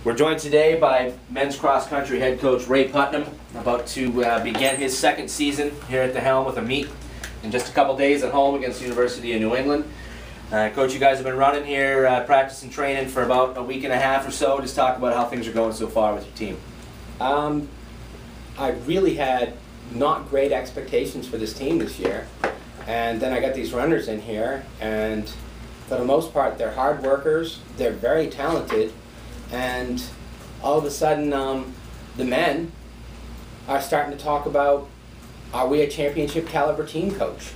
We're joined today by men's cross country head coach Ray Putnam, about to begin his second season here at the helm with a meet in just a couple days at home against the University of New England. Coach, you guys have been running here, practice and training for about a week and a half or so. Just talk about how things are going so far with your team. I really had not great expectations for this team this year, and then I got these runners in here, and for the most part they're hard workers, they're very talented, and all of a sudden the men are starting to talk about, are we a championship caliber team, coach?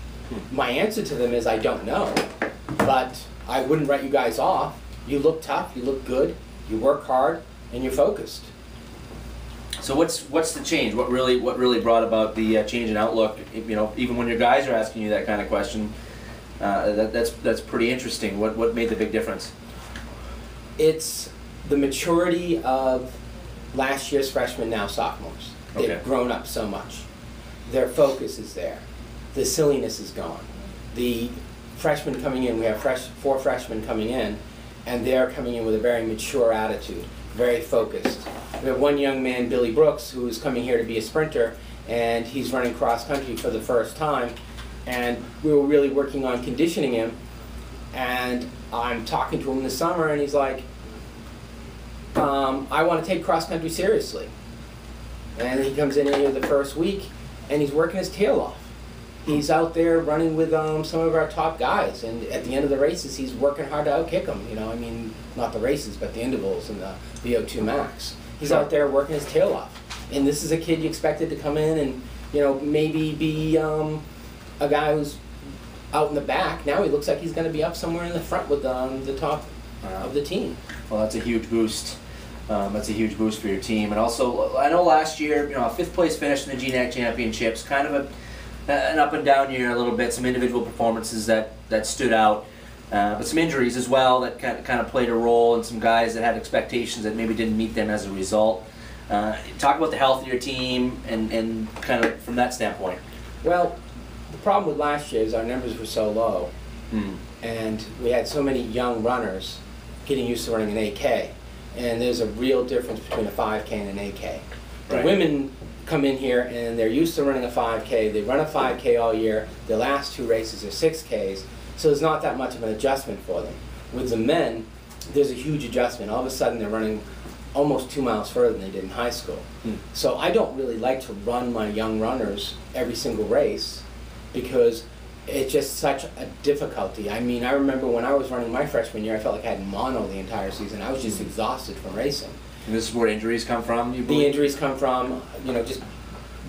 My answer to them is I don't know, but I wouldn't write you guys off. You look tough, you look good, you work hard, and you're focused. So what's the change? What really brought about the change in outlook? You know, even when your guys are asking you that kind of question, that's pretty interesting. What made the big difference? It's the maturity of last year's freshmen, now sophomores. They've grown up so much. Their focus is there. The silliness is gone. The freshmen coming in, we have four freshmen coming in, and they're coming in with a very mature attitude, very focused. We have one young man, Billy Brooks, who is coming here to be a sprinter, and he's running cross country for the first time, and we were really working on conditioning him, and I'm talking to him this summer, and he's like, I want to take cross country seriously. And he comes in here the first week, and he's working his tail off. He's out there running with some of our top guys, and at the end of the races, he's working hard to outkick them. You know, I mean, not the races, but the intervals and the VO2 max. He's out there working his tail off. And this is a kid you expected to come in and, you know, maybe be a guy who's out in the back. Now he looks like he's going to be up somewhere in the front with the top of the team. Well, that's a huge boost. That's a huge boost for your team. And also, I know last year, you know, a 5th place finish in the GNAC Championships, kind of an up and down year a little bit. Some individual performances that stood out, but some injuries as well that kind of played a role, and some guys that had expectations that maybe didn't meet them as a result. Talk about the health of your team and kind of from that standpoint. Well, the problem with last year is our numbers were so low, and we had so many young runners getting used to running an 8K. And there's a real difference between a 5K and an 8K. The women come in here and they're used to running a 5K. They run a 5K all year. Their last 2 races are 6Ks. So there's not that much of an adjustment for them. With the men, there's a huge adjustment. All of a sudden they're running almost 2 miles further than they did in high school. So I don't really like to run my young runners every single race because it's just such a difficulty. I mean, I remember when I was running my freshman year, I felt like I had mono the entire season. I was just exhausted from racing. And this is where injuries come from, you believe? The injuries come from, you know, just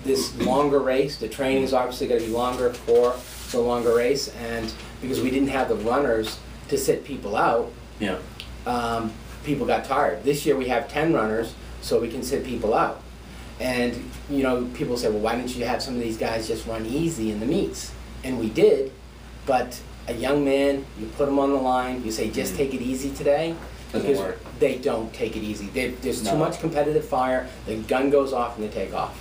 this longer race. The training is obviously going to be longer for the longer race, and because we didn't have the runners to sit people out, people got tired. This year we have 10 runners, so we can sit people out. And, you know, people say, well, why didn't you have some of these guys just run easy in the meets? And we did, but a young man, you put him on the line, you say, just take it easy today, because they don't take it easy. There's too much competitive fire, the gun goes off and they take off.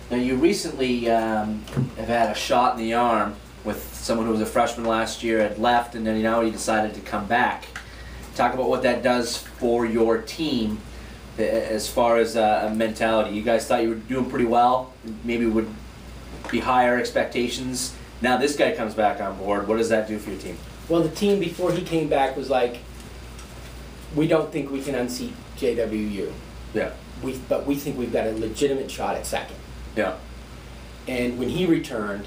Now you recently have had a shot in the arm with someone who was a freshman last year, had left, and then now he decided to come back. Talk about what that does for your team as far as a mentality. You guys thought you were doing pretty well, maybe would be higher expectations. Now this guy comes back on board. What does that do for your team? Well, the team before he came back was like, we don't think we can unseat JWU. Yeah. But we think we've got a legitimate shot at second. Yeah. And when he returned,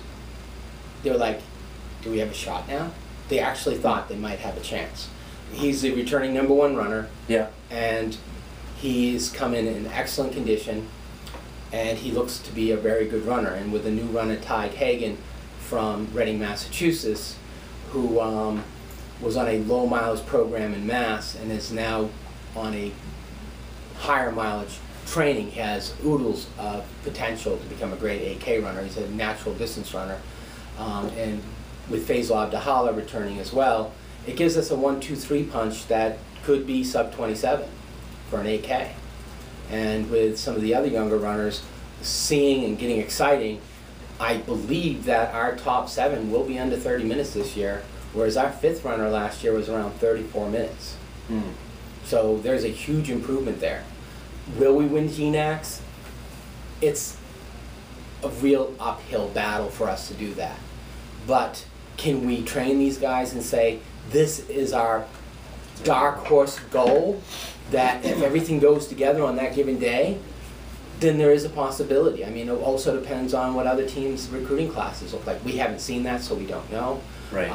they were like, do we have a shot now? They actually thought they might have a chance. He's the returning #1 runner. Yeah. And he's come in excellent condition. And he looks to be a very good runner. And with a new runner, Ty Hagan from Reading, Massachusetts, who was on a low mileage program in Mass and is now on a higher mileage training, has oodles of potential to become a great 8K runner. He's a natural distance runner. And with Faisal returning as well, it gives us a 1-2-3 punch that could be sub 27 for an 8K. And with some of the other younger runners seeing and getting exciting, I believe that our top 7 will be under 30 minutes this year, whereas our 5th runner last year was around 34 minutes. So there's a huge improvement there. Will we win GNAX? It's a real uphill battle for us to do that. But can we train these guys and say, this is our dark horse goal, that if everything goes together on that given day, then there is a possibility. I mean, it also depends on what other teams' recruiting classes look like. We haven't seen that, so we don't know. Right.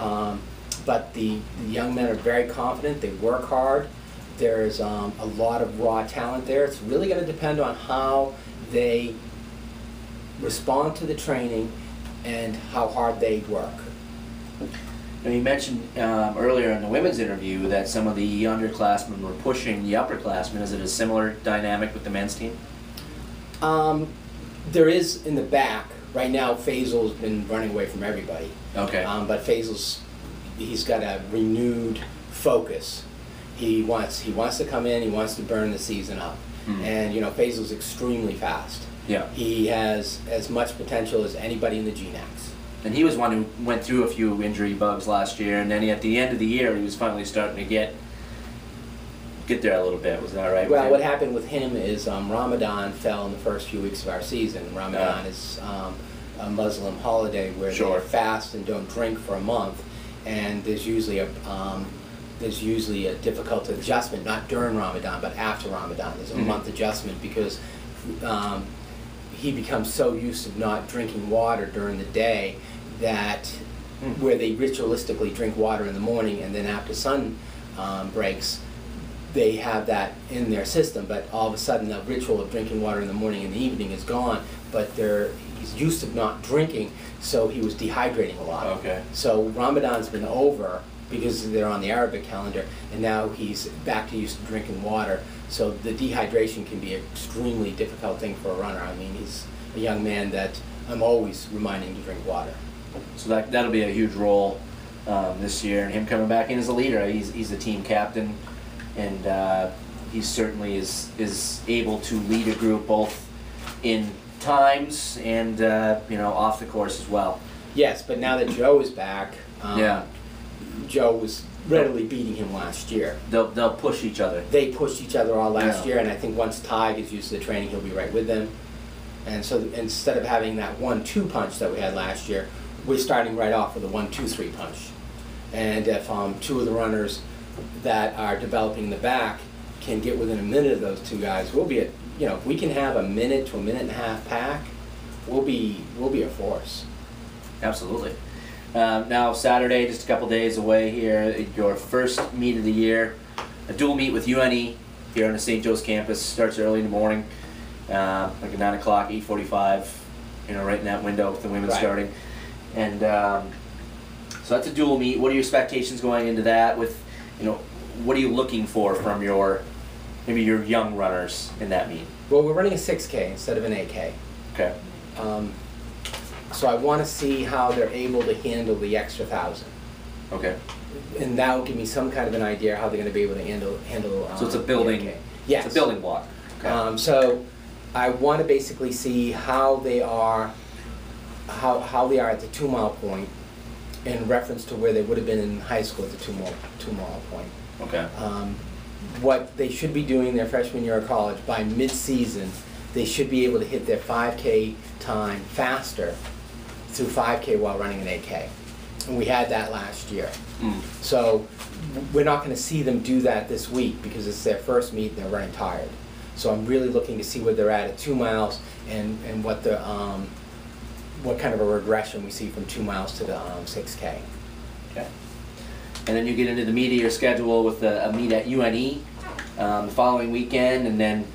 But the young men are very confident. They work hard. There's a lot of raw talent there. It's really going to depend on how they respond to the training and how hard they work. Now, you mentioned earlier in the women's interview that some of the underclassmen were pushing the upperclassmen. Is it a similar dynamic with the men's team? There is in the back. Right now, Faisal's been running away from everybody. Okay. But he's got a renewed focus. He wants to come in, he wants to burn the season up. Mm-hmm. And you know, Faisal's extremely fast. Yeah. He has as much potential as anybody in the GNAX. And he was one who went through a few injury bugs last year, and then at the end of the year, he was finally starting to get there a little bit. Was that right? Well, what happened with him is Ramadan fell in the first few weeks of our season. Ramadan is a Muslim holiday where they fast and don't drink for a month, and there's usually a difficult adjustment, not during Ramadan, but after Ramadan. There's a month adjustment because he becomes so used to not drinking water during the day that where they ritualistically drink water in the morning and then after sun breaks, they have that in their system, but all of a sudden the ritual of drinking water in the morning and the evening is gone, but he's used to not drinking, so he was dehydrating a lot. Okay. So Ramadan's been over because they're on the Arabic calendar, and now he's back to used to drinking water. So the dehydration can be an extremely difficult thing for a runner. I mean, he's a young man that I'm always reminding to drink water. So that'll be a huge role this year, and him coming back in as a leader. He's the team captain, and he certainly is able to lead a group both in times and off the course as well. Yes, but now that Joe is back, Joe was readily beating him last year. They'll push each other. They pushed each other all last year, and I think once Ty gets used to the training, he'll be right with them. And so instead of having that 1-2 punch that we had last year, we're starting right off with a 1-2-3 punch. And if two of the runners that are developing in the back can get within a minute of those two guys, we'll be if we can have a minute to a minute and a half pack, we'll be a force. Absolutely. Now Saturday, just a couple days away here, your first meet of the year, a dual meet with UNE here on the St. Joe's campus. Starts early in the morning, like at 9 o'clock, 8:45, right in that window with the women starting. And so that's a dual meet. What are your expectations going into that? With, what are you looking for from maybe your young runners in that meet? Well, we're running a 6K instead of an 8K. Okay. So I want to see how they're able to handle the extra 1,000. Okay. And that will give me some kind of an idea how they're going to be able to handle. So it's a building. Yes. It's a building block. Okay. So I want to basically see how they are, how they are at the 2 mile point, in reference to where they would have been in high school at the 2 mile point. Okay. What they should be doing their freshman year of college by mid-season, they should be able to hit their 5K time faster through 5K while running an 8K. And we had that last year. So we're not going to see them do that this week because it's their first meet and they're running tired. So I'm really looking to see where they're at 2 miles and what the what kind of a regression we see from 2 miles to the 6K. Okay. And then you get into the meat of your schedule with a meet at UNE the following weekend, and then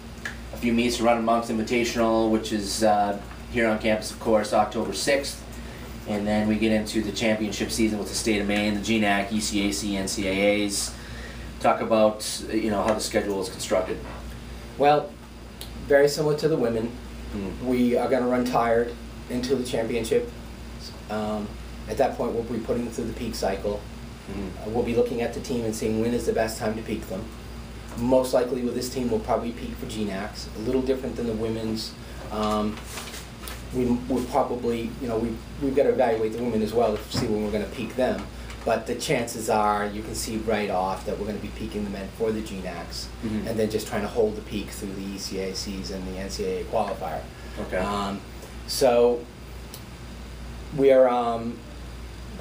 a few meets to run Monks Invitational, which is here on campus, of course, October 6th. And then we get into the championship season with the state of Maine, the GNAC, ECAC, NCAAs. Talk about how the schedule is constructed. Well, very similar to the women. We are going to run tired into the championship. At that point, we'll be putting them through the peak cycle. We'll be looking at the team and seeing when is the best time to peak them. Most likely with this team, we'll probably peak for GNACs. A little different than the women's. We'll probably, we've got to evaluate the women as well to see when we're going to peak them. but the chances are you can see right off that we're going to be peaking the men for the GNACs, and then just trying to hold the peak through the ECACs and the NCAA qualifier. Okay. So we are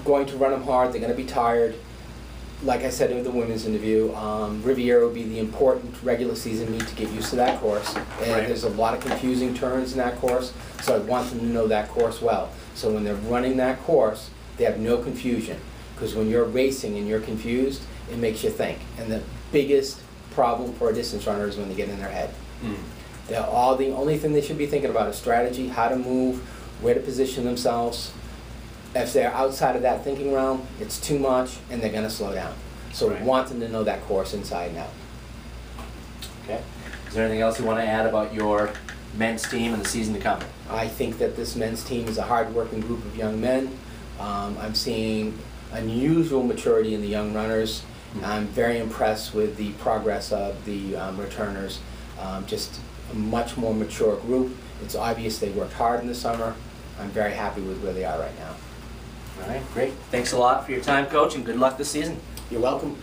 going to run them hard. They're going to be tired. Like I said in the women's interview, Riviera will be the important regular season meet to get used to that course. And Right. there's a lot of confusing turns in that course, so I want them to know that course well. So when they're running that course, they have no confusion. Because when you're racing and you're confused, it makes you think. And the biggest problem for a distance runner is when they get in their head. The only thing they should be thinking about is strategy, how to move, where to position themselves. If they're outside of that thinking realm, it's too much and they're going to slow down. So Right. we want them to know that course inside and out. Okay. Is there anything else you want to add about your men's team and the season to come? I think that this men's team is a hard-working group of young men. I'm seeing unusual maturity in the young runners. I'm very impressed with the progress of the returners. Just a much more mature group. It's obvious they worked hard in the summer. I'm very happy with where they are right now. All right, great. Thanks a lot for your time, Coach, and good luck this season. You're welcome.